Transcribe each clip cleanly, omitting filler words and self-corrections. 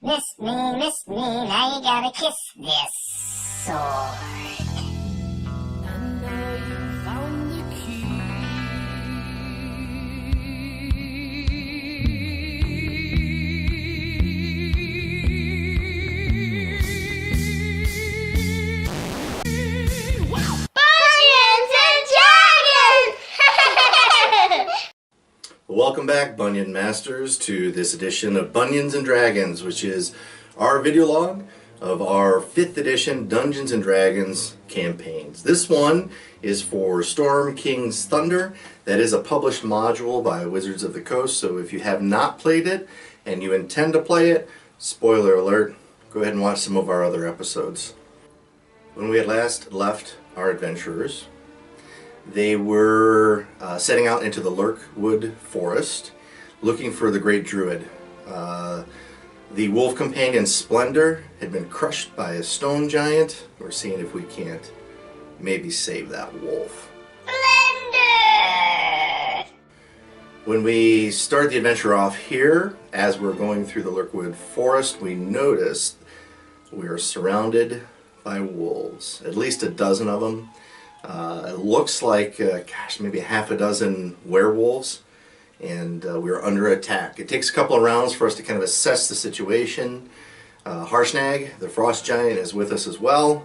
miss me, now you gotta kiss this sword. And now you found the key. Bunions and Dragons! Welcome back, Bunion Masters, to this edition of Bunions and Dragons, which is our video log of our 5th edition Dungeons and Dragons campaigns. This one is for Storm King's Thunder. That is a published module by Wizards of the Coast, so if you have not played it and you intend to play it, spoiler alert, go ahead and watch some of our other episodes. When we had last left our adventurers, they were setting out into the Lurkwood forest, looking for the Great Druid. The wolf companion Splendor had been crushed by a stone giant. We're seeing if we can't maybe save that wolf. Splendor! When we start the adventure off here, as we're going through the Lurkwood forest, we notice we are surrounded by wolves, at least a dozen of them. It looks like, maybe half a dozen werewolves, and we're under attack. It takes a couple of rounds for us to kind of assess the situation. Harshnag, the frost giant, is with us as well,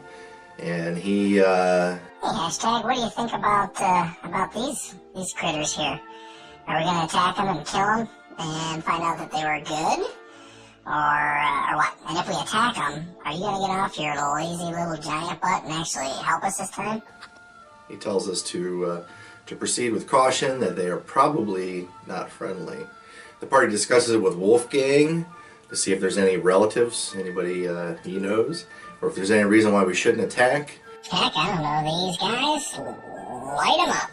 and he... Hey, Hashtag, what do you think about these critters here? Are we gonna attack them and kill them and find out that they were good? Or what? And if we attack them, are you gonna get off your lazy little giant butt and actually help us this time? He tells us to proceed with caution, that they are probably not friendly. The party discusses it with Wolfgang to see if there's any relatives, anybody he knows, or if there's any reason why we shouldn't attack. Heck, I don't know these guys. Light them up.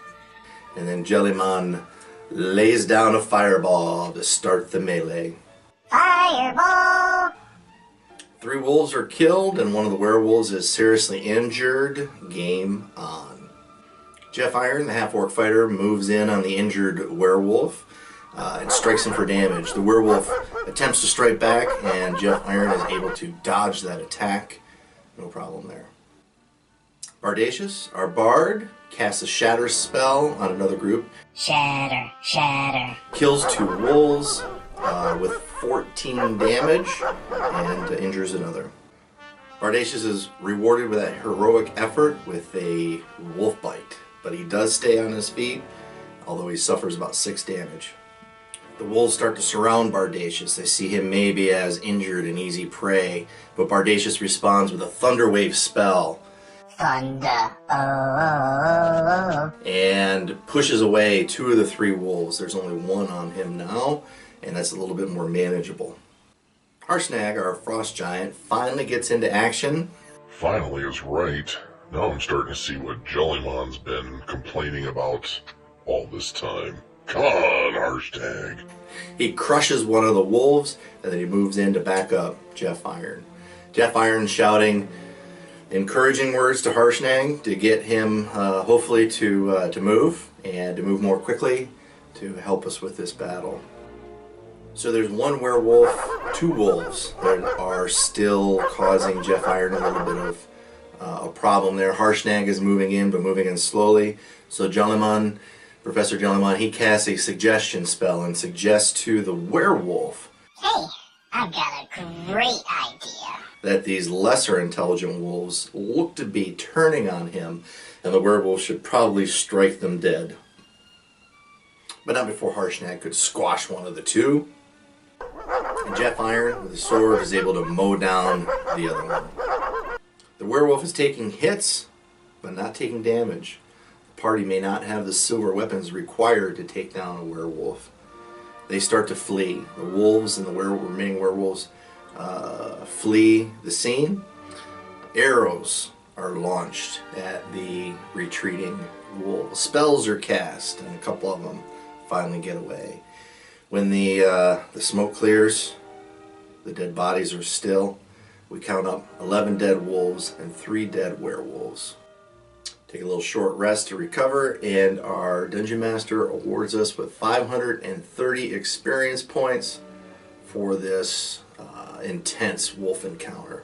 And then Jellyman lays down a fireball to start the melee. Fireball! 3 wolves are killed, and one of the werewolves is seriously injured. Game on. Jeff Iron, the half-orc fighter, moves in on the injured werewolf and strikes him for damage. The werewolf attempts to strike back, and Jeff Iron is able to dodge that attack. No problem there. Bardacious, our bard, casts a shatter spell on another group. Shatter, shatter. Kills 2 wolves with 14 damage and injures another. Bardacious is rewarded with that heroic effort with a wolf bite, but he does stay on his feet, although he suffers about 6 damage. The wolves start to surround Bardacious. They see him maybe as injured and easy prey, but Bardacious responds with a Thunder Wave spell. Thunder, oh, oh, oh. And pushes away 2 of the 3 wolves. There's only 1 on him now, and that's a little bit more manageable. Harshnag, our frost giant, finally gets into action. Finally is right. Now I'm starting to see what Jellymon's been complaining about all this time. Come on, Harshnag. He crushes one of the wolves, and then he moves in to back up Jeff Iron. Jeff Iron shouting encouraging words to Harshnag to get him hopefully to move, and to move more quickly to help us with this battle. So there's 1 werewolf, 2 wolves that are still causing Jeff Iron a little bit of a problem there. Harshnag is moving in, but moving in slowly. So Jellyman, Professor Jellyman, he casts a suggestion spell and suggests to the werewolf, Hey, I've got a great idea. that these lesser intelligent wolves look to be turning on him, and the werewolf should probably strike them dead. But not before Harshnag could squash one of the 2. And Jeff Iron, with his sword, is able to mow down the other one. The werewolf is taking hits, but not taking damage. The party may not have the silver weapons required to take down a werewolf. They start to flee. The wolves and the remaining werewolves flee the scene. Arrows are launched at the retreating wolves. Spells are cast, and a couple of them finally get away. When the smoke clears, the dead bodies are still. We count up 11 dead wolves and 3 dead werewolves. Take a little short rest to recover, and our Dungeon Master awards us with 530 experience points for this intense wolf encounter.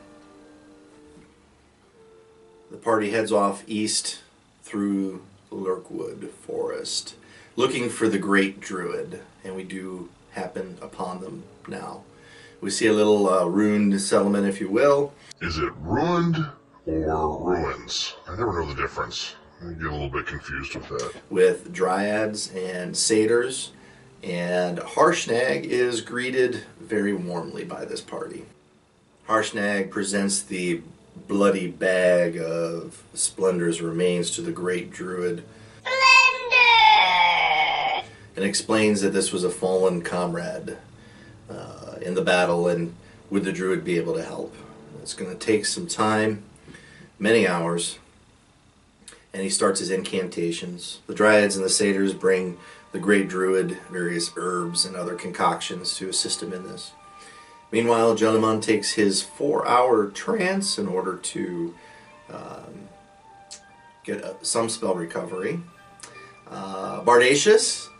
The party heads off east through the Lurkwood forest, looking for the great druid, and we do happen upon them now. We see a little ruined settlement, if you will. Is it ruined or ruins? I never know the difference. I get a little bit confused with that. With dryads and satyrs, and Harshnag is greeted very warmly by this party. Harshnag presents the bloody bag of Splendor's remains to the great druid. Splendor! And explains that this was a fallen comrade in the battle, and would the druid be able to help? It's going to take some time, many hours, and he starts his incantations. The dryads and the satyrs bring the great druid various herbs and other concoctions to assist him in this. Meanwhile, Jellimon takes his 4-hour trance in order to get some spell recovery. Bardacious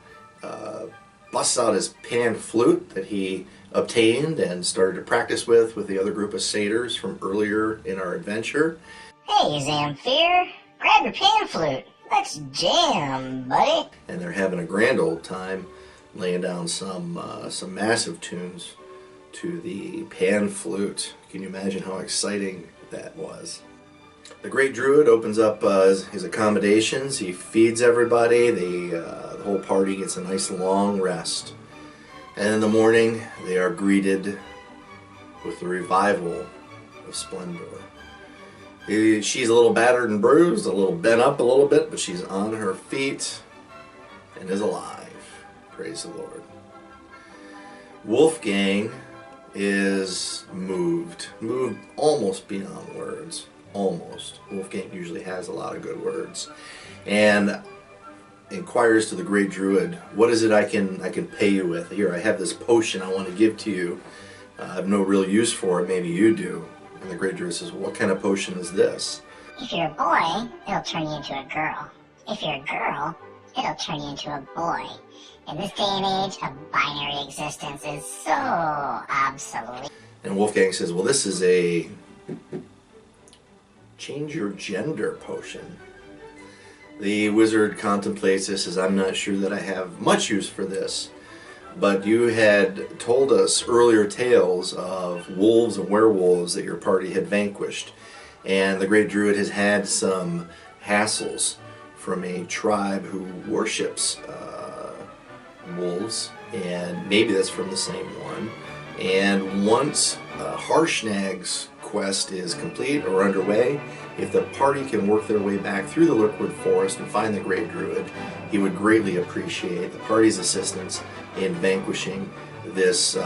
busts out his pan flute that he obtained and started to practice with the other group of satyrs from earlier in our adventure. Hey, Zamfir, grab your pan flute. Let's jam, buddy. And they're having a grand old time laying down some massive tunes to the pan flute. Can you imagine how exciting that was? The great druid opens up his accommodations. He feeds everybody. The whole party gets a nice long rest. And in the morning, they are greeted with the revival of Splendor. She's a little battered and bruised, a little bent up a little bit, but she's on her feet and is alive. Praise the Lord. Wolfgang is moved almost beyond words. Almost. Wolfgang usually has a lot of good words. And inquires to the great druid, what is it I can pay you with? Here, I have this potion I want to give to you. I have no real use for it, maybe you do. And the great druid says, well, what kind of potion is this? If you're a boy, it'll turn you into a girl. If you're a girl, it'll turn you into a boy. In this day and age, a binary existence is so obsolete. And Wolfgang says, well, this is a change your gender potion. The wizard contemplates this, says, I'm not sure that I have much use for this, but you had told us earlier tales of wolves and werewolves that your party had vanquished, and the great druid has had some hassles from a tribe who worships wolves, and maybe that's from the same one. And once Harshnag's quest is complete or underway, if the party can work their way back through the Lurkwood forest and find the great druid, he would greatly appreciate the party's assistance in vanquishing this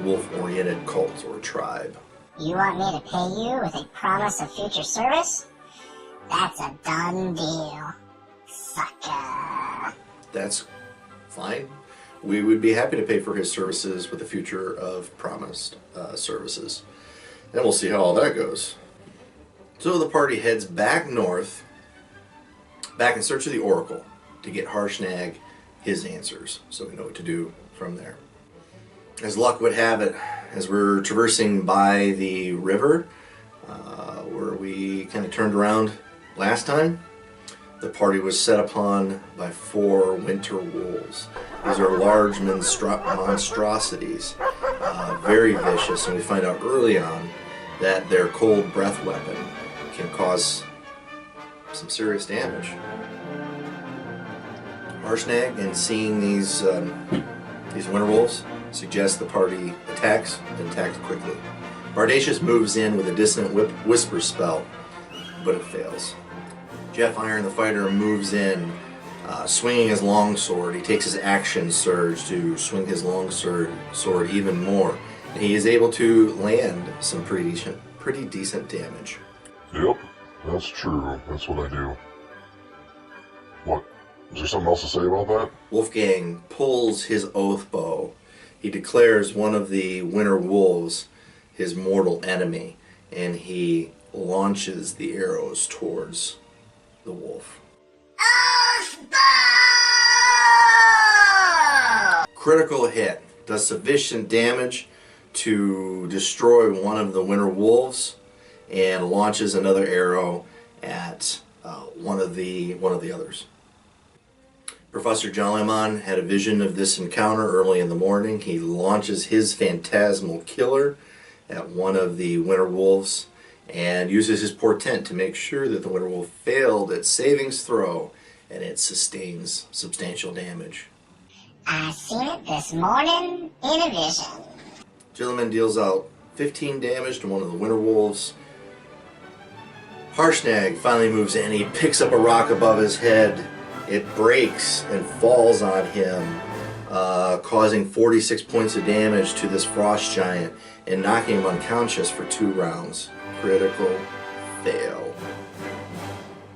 wolf-oriented cult or tribe. You want me to pay you with a promise of future service? That's a done deal, sucker. That's fine. We would be happy to pay for his services with the future of promised services. And we'll see how all that goes. So the party heads back north, back in search of the Oracle, to get Harshnag his answers, so we know what to do from there. As luck would have it, as we're traversing by the river, where we kind of turned around last time, the party was set upon by 4 winter wolves. These are large monstrosities, very vicious, and we find out early on that their cold breath weapon can cause some serious damage. Harshnag, in seeing these winter wolves, suggests the party attacks and attacks quickly. Bardacious moves in with a dissonant whisper spell, but it fails. Jeff Iron, the fighter, moves in, swinging his longsword. He takes his action surge to swing his longsword even more. And he is able to land some pretty decent damage. Yep, that's true. That's what I do. What? Is there something else to say about that? Wolfgang pulls his oath bow. He declares one of the winter wolves his mortal enemy, and he launches the arrows towards the wolf. Oathbow! Critical hit. Does sufficient damage to destroy one of the winter wolves and launches another arrow at one of the others. Professor Jollymon had a vision of this encounter early in the morning. He launches his phantasmal killer at one of the winter wolves and uses his portent to make sure that the winter wolf failed its savings throw and it sustains substantial damage. I seen it this morning in a vision. Jollymon deals out 15 damage to one of the winter wolves. Harshnag finally moves in. He picks up a rock above his head. It breaks and falls on him, causing 46 points of damage to this frost giant and knocking him unconscious for 2 rounds. Critical fail.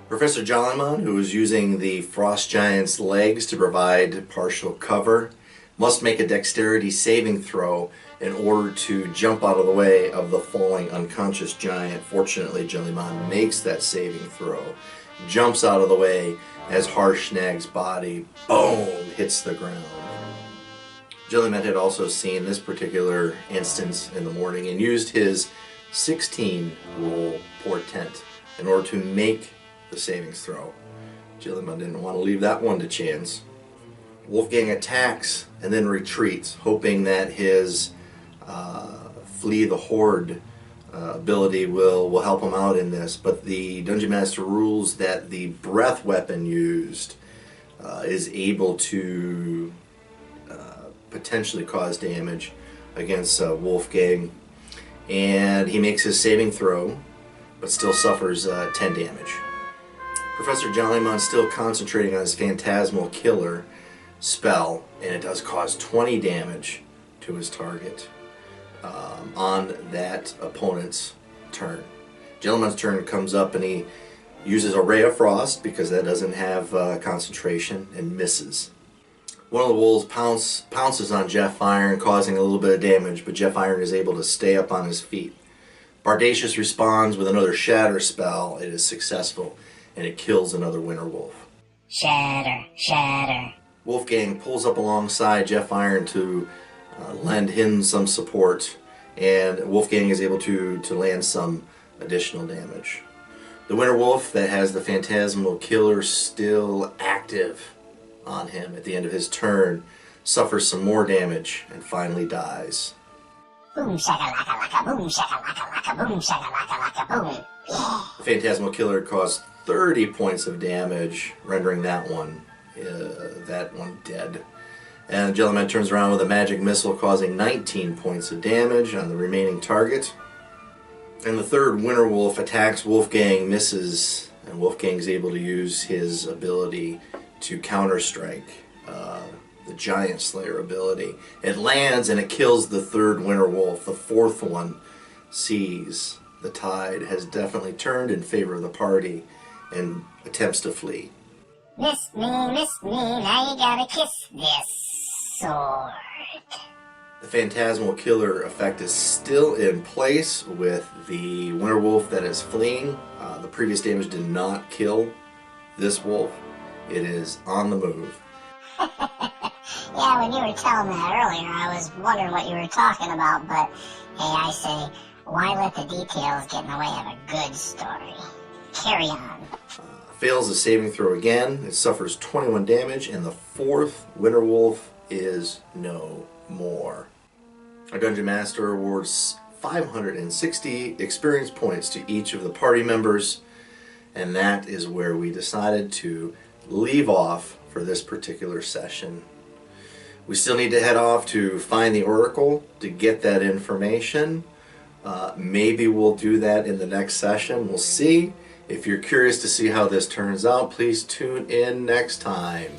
Professor Jollymon, who is using the frost giant's legs to provide partial cover, must make a dexterity saving throw in order to jump out of the way of the falling unconscious giant. Fortunately, Jollymon makes that saving throw, jumps out of the way as Harshnag's body, boom, hits the ground. Jollymon had also seen this particular instance in the morning and used his 16 roll portent in order to make the savings throw. Jollymon didn't want to leave that one to chance. Wolfgang attacks and then retreats, hoping that his flee the horde ability will help him out in this, but the Dungeon Master rules that the breath weapon used is able to potentially cause damage against Wolfgang, and he makes his saving throw, but still suffers 10 damage. Professor Jollymon still concentrating on his phantasmal killer spell, and it does cause 20 damage to his target on that opponent's turn. Jollymon's turn comes up and he uses a Ray of Frost because that doesn't have concentration and misses. One of the wolves pounces on Jeff Iron, causing a little bit of damage, but Jeff Iron is able to stay up on his feet. Bardacious responds with another Shatter spell. It is successful, and it kills another winter wolf. Shatter, shatter. Wolfgang pulls up alongside Jeff Iron to lend him some support, and Wolfgang is able to land some additional damage. The winter wolf that has the phantasmal killer still active on him at the end of his turn suffers some more damage and finally dies. Boom shakalaka laka, boom shakalaka laka, boom shakalaka laka, boom. Yeah. The phantasmal killer caused 30 points of damage, rendering that one dead. And Jollymon turns around with a magic missile, causing 19 points of damage on the remaining target. And the third winter wolf attacks Wolfgang, misses, and Wolfgang is able to use his ability to counter-strike, the Giant Slayer ability. It lands and it kills the third winter wolf. The fourth one sees the tide has definitely turned in favor of the party and attempts to flee. Miss me, now you gotta kiss this sword. The phantasmal killer effect is still in place with the winter wolf that is fleeing. The previous damage did not kill this wolf. It is on the move. Yeah, when you were telling that earlier, I was wondering what you were talking about, but hey, I say, why let the details get in the way of a good story? Carry on. Fails the saving throw again. It suffers 21 damage, and the fourth winter wolf is no more. Our Dungeon Master awards 560 experience points to each of the party members, and that is where we decided to leave off for this particular session. We still need to head off to find the Oracle to get that information. Maybe we'll do that in the next session. We'll see. If you're curious to see how this turns out, please tune in next time.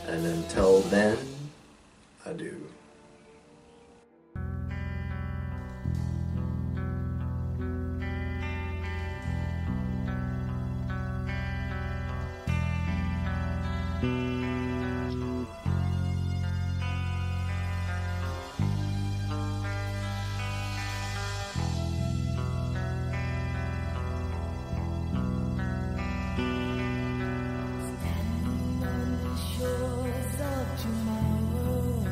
And until then, adieu. Standing on the shores of tomorrow,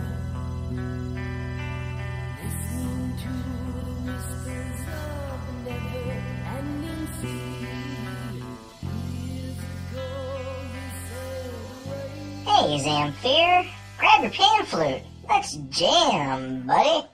Hey, Zamfir, grab your pan flute. Let's jam, buddy.